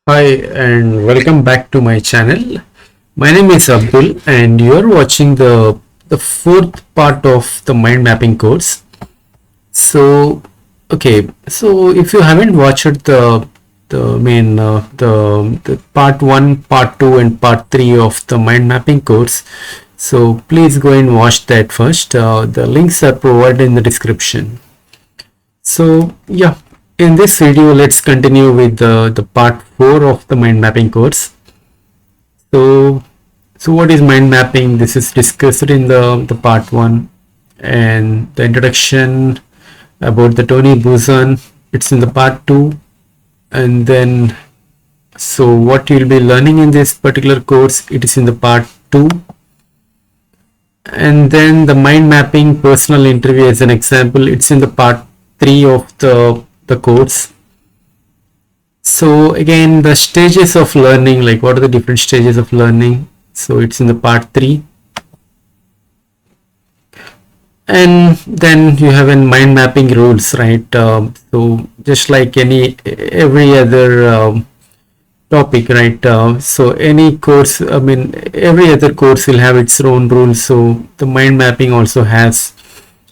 Hi and welcome back to my channel. My name is Abdul and you are watching the fourth part of the mind mapping course. So if you haven't watched the part 1, part 2 and part 3 of the mind mapping course, so please go and watch that first. The links are provided in the description. So yeah, in this video let's continue with the part 4 of the mind mapping course. So what is mind mapping? This is discussed in the part 1, and the introduction about the Tony Buzan, it's in the part 2. And then so what you'll be learning in this particular course, it is in the part 2. And then the mind mapping personal interview as an example, it's in the part 3 of the course. So again, the stages of learning, like what are the different stages of learning, so it's in the part 3. And then you have in mind mapping rules, right? So just like every other topic, right? So any course, I mean every other course will have its own rules. So the mind mapping also has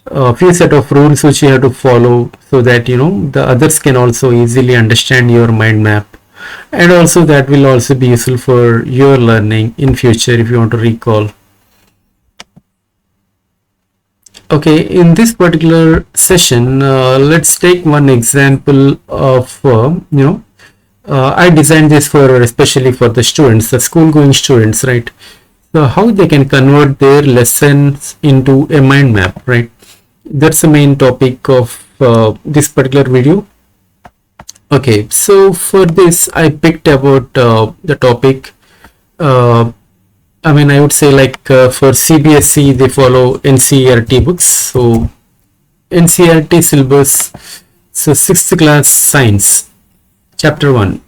a few set of rules which you have to follow, so that the others can also easily understand your mind map, and also that will also be useful for your learning in future if you want to recall. Okay, in this particular session, let's take one example of I designed this for especially for the students, the school going students, right? So how they can convert their lessons into a mind map, right? That's the main topic of this particular video. Okay, so for this I picked about the topic, I would say like for CBSE they follow NCERT books. So NCERT syllabus, so 6th class science, chapter 1.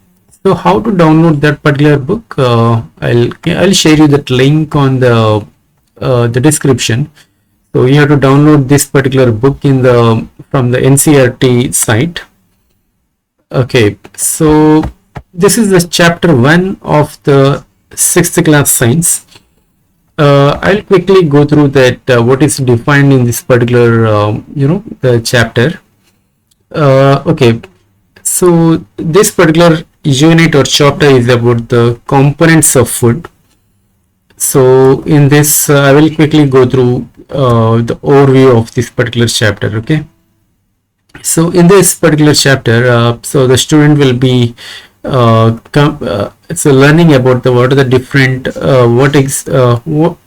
So how to download that particular book? I'll share you that link on the description. So you have to download this particular book from the NCERT site. Okay, so this is the chapter 1 of the 6th class science. I'll quickly go through that what is defined in this particular the chapter. Okay, so this particular unit or chapter is about the components of food. So in this I will quickly go through the overview of this particular chapter. Okay, so in this particular chapter, so the student will be so learning about what are the different what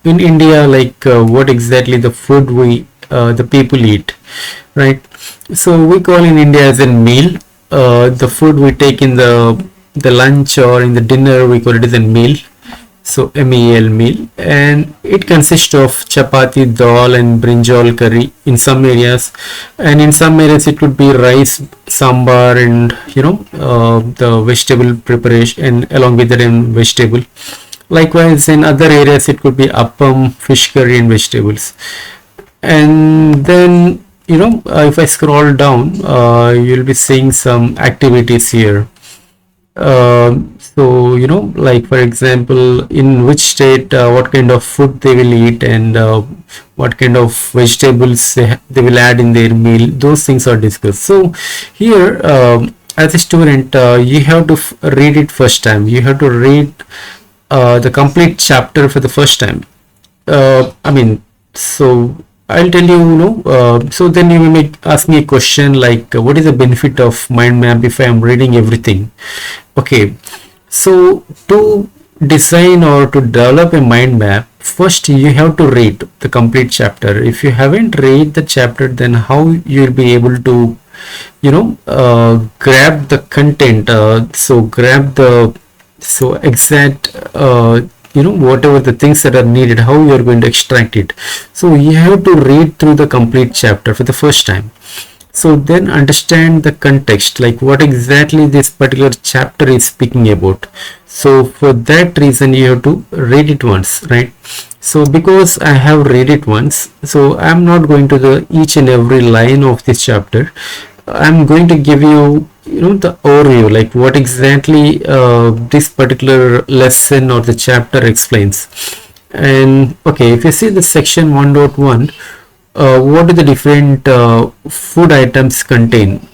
in India, like what exactly the food the people eat, right? So we call in India as a meal. The food we take in the lunch or in the dinner, we call it as a meal. So MEL, meal, and it consists of chapati, dal and brinjal curry in some areas, and in some areas it could be rice, sambar, and the vegetable preparation, and along with that vegetable. Likewise, in other areas it could be appam, fish curry and vegetables. And then if I scroll down, you'll be seeing some activities here. So like for example, in which state what kind of food they will eat, and what kind of vegetables they will add in their meal, those things are discussed. So here as a student, you have to read it first time. You have to read the complete chapter for the first time. So I'll tell you, so then you may ask me a question like, what is the benefit of mind map if I am reading everything? Okay, so to design or to develop a mind map, first you have to read the complete chapter. If you haven't read the chapter, then how you'll be able to grab the content, so grab the exact whatever the things that are needed, how you are going to extract it. So you have to read through the complete chapter for the first time, so then understand the context, like what exactly this particular chapter is speaking about. So for that reason you have to read it once, right? So because I have read it once, so I'm not going to the each and every line of this chapter. I'm going to give you the overview, like what exactly this particular lesson or the chapter explains. And okay, if you see the section 1.1, what do the different food items contain,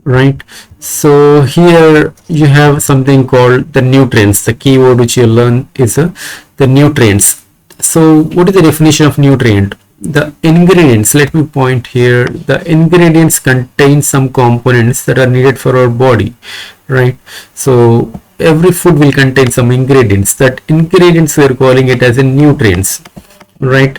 right? So here you have something called the nutrients. The keyword which you learn is the nutrients. So what is the definition of nutrient? The ingredients, let me point here, the ingredients contain some components that are needed for our body, right? So every food will contain some ingredients. That ingredients we are calling it as in nutrients, right?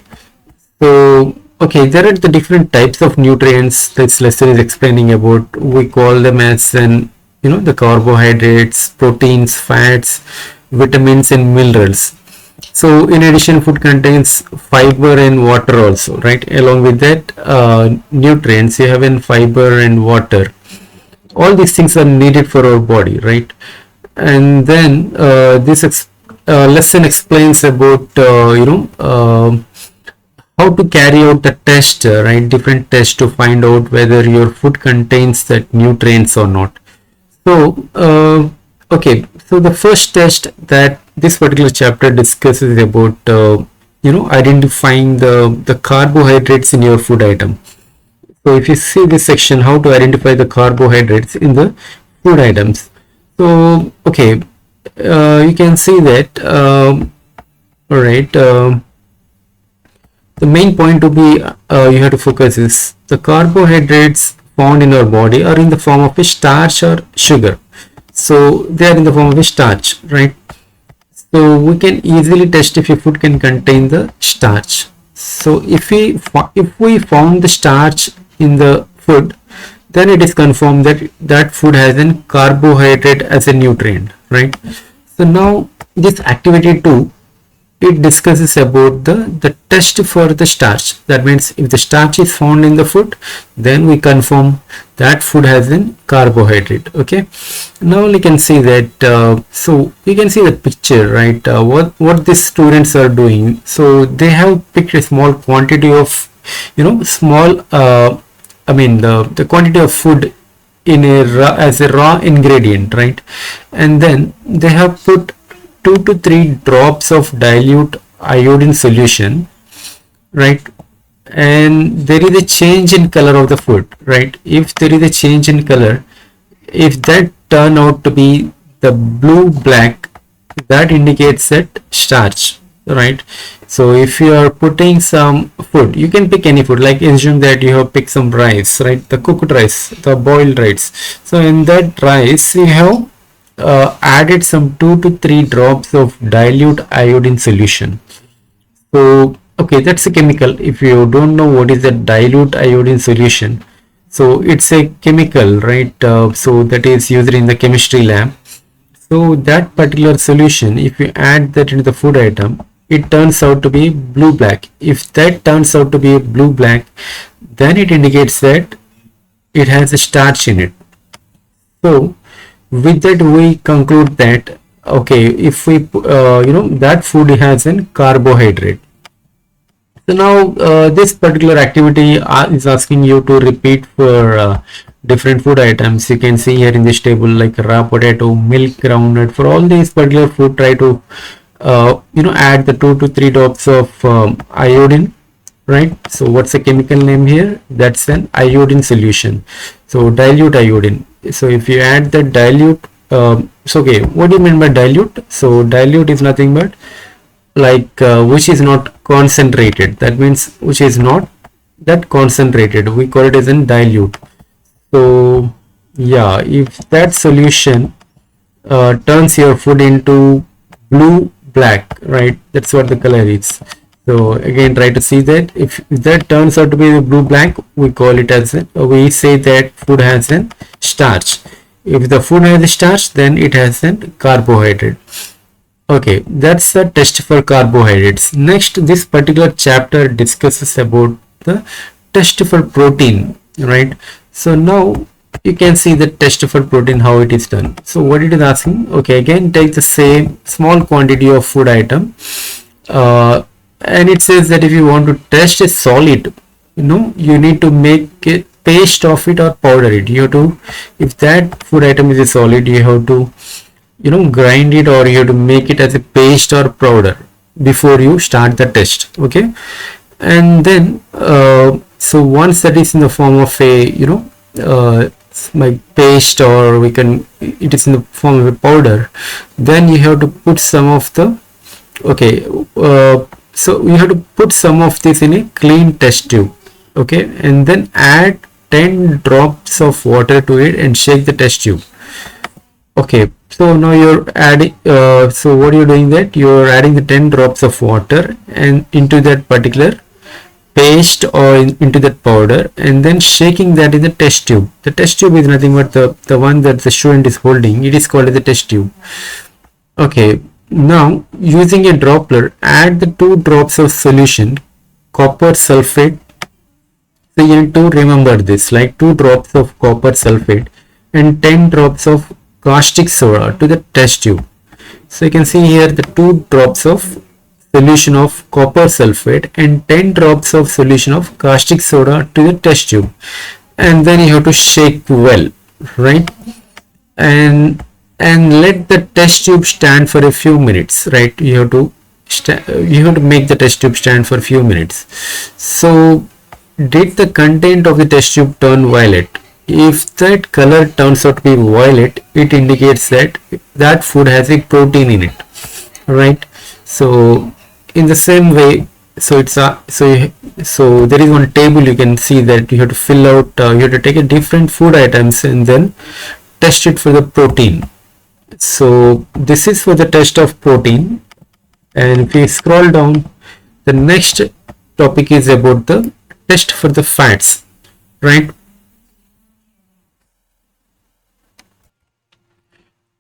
So okay, there are the different types of nutrients this lesson is explaining about. We call them as an, the carbohydrates, proteins, fats, vitamins and minerals. So in addition, food contains fiber and water also, right? Along with that, nutrients, you have in fiber and water. All these things are needed for our body, right? And then this lesson explains about how to carry out the test, right? Different tests to find out whether your food contains that nutrients or not. So okay, so the first test that this particular chapter discusses about identifying the carbohydrates in your food item. So if you see this section, how to identify the carbohydrates in the food items. So okay, you can see that all right, the main point to be you have to focus is the carbohydrates found in our body are in the form of a starch or sugar. So they are in the form of a starch, right? So we can easily test if your food can contain the starch. So if we found the starch in the food, then it is confirmed that that food has a carbohydrate as a nutrient, right? So now this activity 2, it discusses about the test for the starch. That means if the starch is found in the food, then we confirm that food has a carbohydrate. Okay, now we can see that so you can see the picture, right? What these students are doing. So they have picked a small quantity of small I mean the quantity of food in as a raw ingredient, right? And then they have put 2 to 3 drops of dilute iodine solution, right? And there is a change in color of the food, right? If there is a change in color, if that turn out to be the blue black, that indicates that starch, right? So if you are putting some food, you can pick any food, like assume that you have picked some rice, right? The cooked rice, the boiled rice. So in that rice you have added some 2 to 3 drops of dilute iodine solution. So okay, that's a chemical. If you don't know what is the dilute iodine solution, so it's a chemical, right? So that is used in the chemistry lab. So that particular solution, if you add that into the food item, it turns out to be blue black. If that turns out to be blue black, then it indicates that it has a starch in it. So with that we conclude that okay, if we that food has a carbohydrate. So now this particular activity is asking you to repeat for different food items. You can see here in this table, like raw potato, milk, groundnut. For all these particular food, try to add the 2 to 3 drops of iodine, right? So what's the chemical name here? That's an iodine solution. So dilute iodine. So if you add the dilute, so okay, what do you mean by dilute? So dilute is nothing but like which is not concentrated. That means which is not that concentrated, we call it as in dilute. So yeah, if that solution turns your food into blue black, right? That's what the color is. So again, try to see that if that turns out to be the blue black, we call it as we say that food has a starch. If the food has a starch, then it has a carbohydrate. Okay, that's the test for carbohydrates. Next, this particular chapter discusses about the test for protein, right? So now you can see the test for protein, how it is done. So what it is asking, okay, again take the same small quantity of food item, and it says that if you want to test a solid, you need to make it paste of it or powder it. You have to, if that food item is a solid, you have to, you know, grind it, or you have to make it as a paste or powder before you start the test. Okay, and then so once that is in the form of a, you know, like paste, or we can, it is in the form of a powder, then you have to put some of the, okay, so you have to put some of this in a clean test tube. Okay, and then add 10 drops of water to it and shake the test tube. Okay, so now you're adding, so what you're doing, that you're adding the 10 drops of water and into that particular paste, or into that powder, and then shaking that in the test tube. The test tube is nothing but the one that the student is holding. It is called the test tube. Okay, now using a dropper, add the 2 drops of solution copper sulfate. So you need to remember this, like 2 drops of copper sulfate and 10 drops of caustic soda to the test tube. So you can see here the 2 drops of solution of copper sulfate and 10 drops of solution of caustic soda to the test tube, and then you have to shake well, right? And let the test tube stand for a few minutes, right? You have to make the test tube stand for a few minutes. So did the content of the test tube turn violet? If that color turns out to be violet, it indicates that that food has a protein in it, right? So in the same way, so it's a, so there is one table, you can see that you have to fill out, you have to take a different food items and then test it for the protein. So this is for the test of protein, and if we scroll down, the next topic is about the test for the fats, right?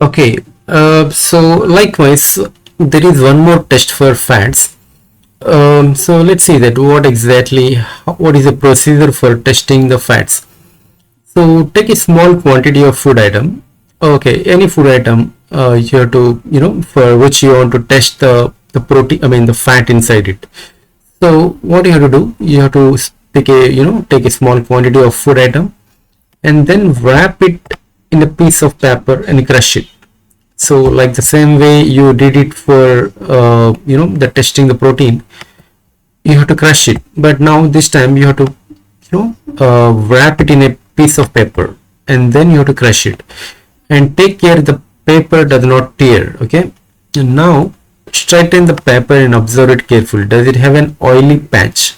Okay, so likewise there is one more test for fats. So let's see that what exactly, what is the procedure for testing the fats. So take a small quantity of food item, okay, any food item, you have to, you know, for which you want to test the protein, I mean the fat inside it. So what you have to do, you have to take a, you know, take a small quantity of food item and then wrap it in a piece of paper and crush it. So like the same way you did it for you know, the testing the protein, you have to crush it, but now this time you have to, you know, wrap it in a piece of paper and then you have to crush it, and take care the paper does not tear. Okay, and now straighten the paper and observe it carefully. Does it have an oily patch,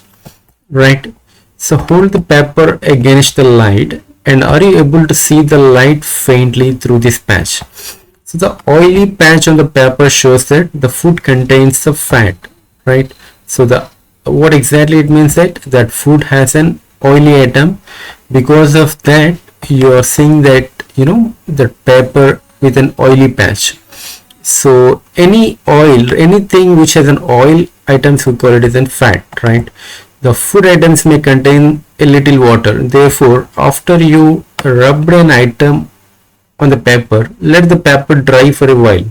right? So hold the paper against the light, and are you able to see the light faintly through this patch? So the oily patch on the paper shows that the food contains the fat, right? So the, what exactly it means, that food has an oily atom. Because of that you are seeing that, you know, the paper with an oily patch. So any oil, anything which has an oil items, we call it as an fat, right? The food items may contain a little water. Therefore, after you rub an item on the paper, let the paper dry for a while.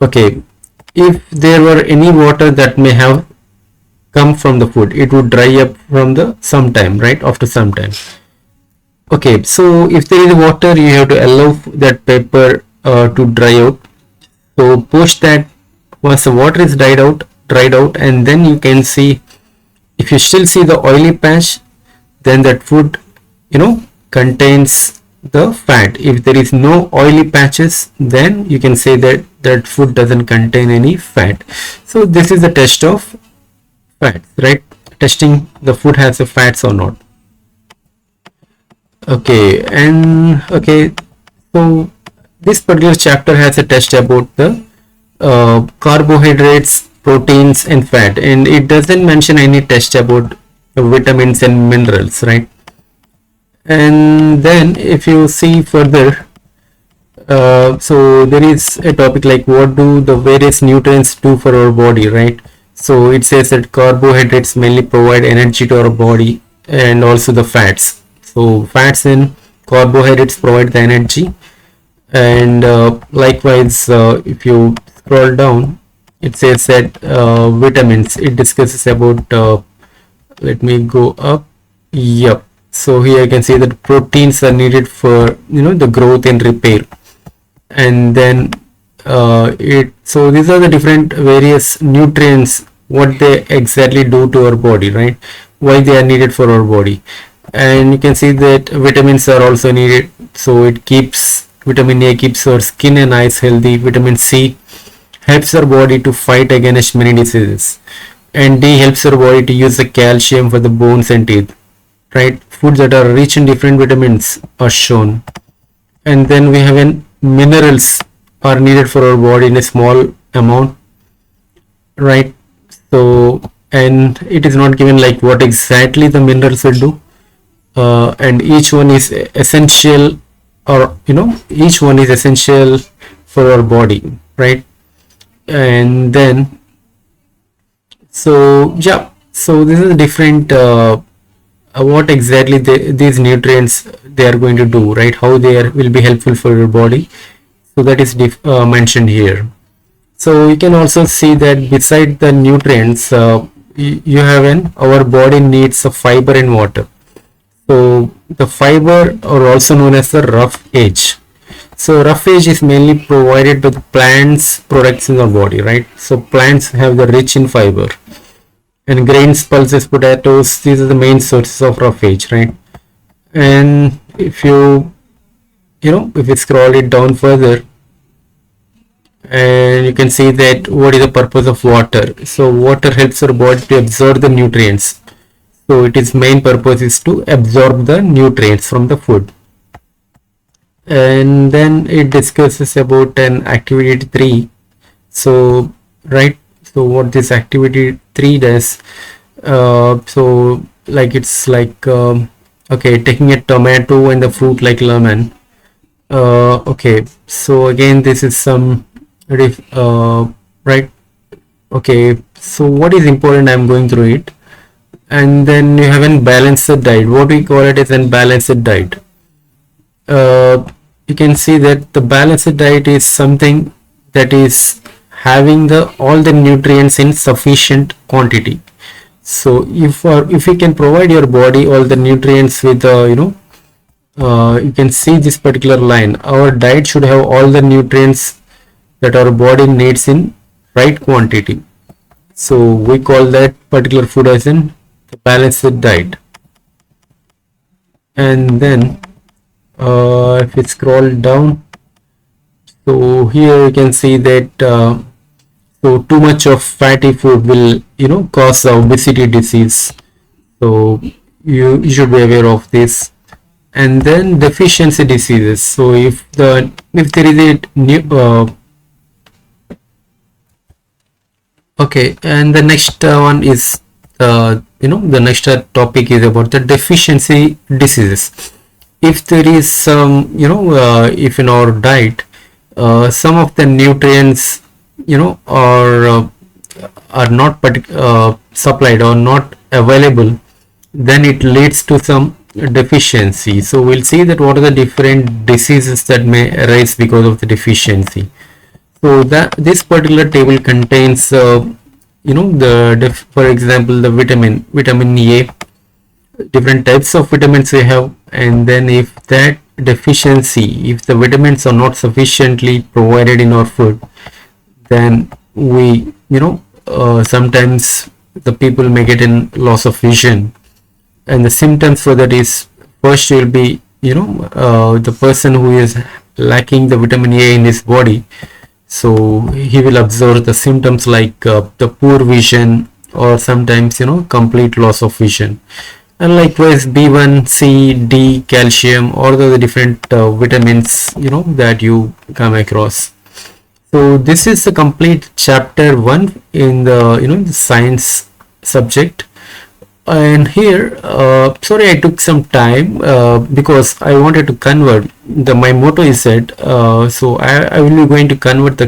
Okay, if there were any water that may have come from the food, it would dry up from the some time, right? After some time. Okay, so if there is water, you have to allow that paper to dry out. So post that, once the water is dried out, and then you can see, if you still see the oily patch, then that food, you know, contains the fat. If there is no oily patches, then you can say that that food doesn't contain any fat. So this is the test of fats, right? Testing the food has the fats or not. Okay, and okay, so this particular chapter has a test about the carbohydrates, proteins and fat, and it doesn't mention any test about vitamins and minerals, right? And then if you see further, so there is a topic like what do the various nutrients do for our body, right? So it says that carbohydrates mainly provide energy to our body, and also the fats. So fats and carbohydrates provide the energy, and likewise if you scroll down, it says that vitamins, it discusses about let me go up. Yep, So here you can see that proteins are needed for the growth and repair. And then so these are the different various nutrients, what they exactly do to our body, right? Why they are needed for our body. And you can see that vitamins are also needed. So it keeps, vitamin A keeps our skin and eyes healthy. Vitamin C helps our body to fight against many diseases, and D helps our body to use the calcium for the bones and teeth, right? Foods that are rich in different vitamins are shown. And then we have an minerals are needed for our body in a small amount, right? So, and it is not given like what exactly the minerals will do, and each one is essential, or each one is essential for our body, right? And then so yeah, so this is different what exactly these nutrients they are going to do, right? How they will be helpful for your body. So that is mentioned here. So you can also see that beside the nutrients, you have our body needs a fiber and water. So the fiber are also known as the rough edge. So rough edge is mainly provided by the plants products in our body, right? So plants have the rich in fiber, and grains, pulses, potatoes, these are the main sources of rough edge, right? And if you scroll it down further, and you can see that what is the purpose of water. So water helps our body to absorb the nutrients. So its main purpose is to absorb the nutrients from the food. And then it discusses about an activity 3. So right, so what this activity 3 does, so like it's like okay, taking a tomato and the fruit like lemon. Okay, so again this is some right. Okay, so what is important, I'm going through it. And then you have a balanced diet. What we call it is a balanced diet. You can see that the balanced diet is something that is having all the nutrients in sufficient quantity. So if you can provide your body all the nutrients with you can see this particular line, our diet should have all the nutrients that our body needs in right quantity. So we call that particular food as the balanced diet. And then if we scroll down, so here you can see that so too much of fatty food will cause obesity disease. So you should be aware of this. And then deficiency diseases. So if there is a new okay, and the next one is the next topic is about the deficiency diseases. If there is some if in our diet some of the nutrients are not supplied or not available, then it leads to some deficiency. So we'll see that what are the different diseases that may arise because of the deficiency. So that this particular table contains for example the vitamin A, different types of vitamins we have. And then if that deficiency, if the vitamins are not sufficiently provided in our food, then we sometimes the people may get in loss of vision. And the symptoms for that is, first will be the person who is lacking the vitamin A in his body, so he will observe the symptoms like the poor vision, or sometimes complete loss of vision. And likewise B1, C, D, calcium, or the different vitamins that you come across. So this is the complete chapter 1 in the the science subject. And here sorry, I took some time because I wanted to convert my motto is that so I will be going to convert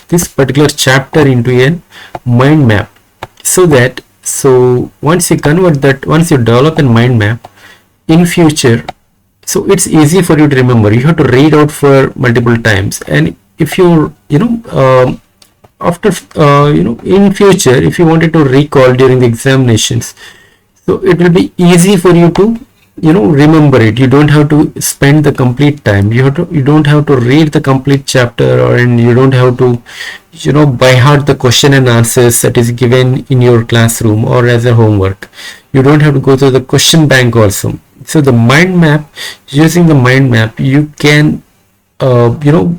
this particular chapter into a mind map, so that once you convert that, once you develop a mind map in future, so it's easy for you to remember. You have to read out for multiple times, and if you after in future, if you wanted to recall during the examinations, so it will be easy for you to remember it. You don't have to spend the complete time. You don't have to read the complete chapter, and you don't have to by heart the question and answers that is given in your classroom or as a homework. You don't have to go to the question bank also. So the mind map, using the mind map, you can develop,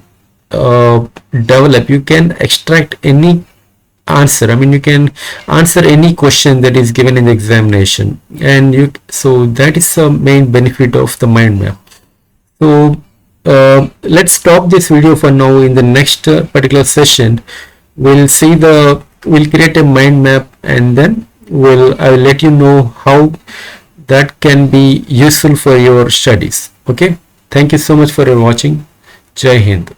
you can extract any answer. I mean, you can answer any question that is given in the examination, and so that is the main benefit of the mind map. So let's stop this video for now. In the next particular session, we'll create a mind map, and then I will let you know how that can be useful for your studies. Okay, thank you so much for your watching. Jai Hind.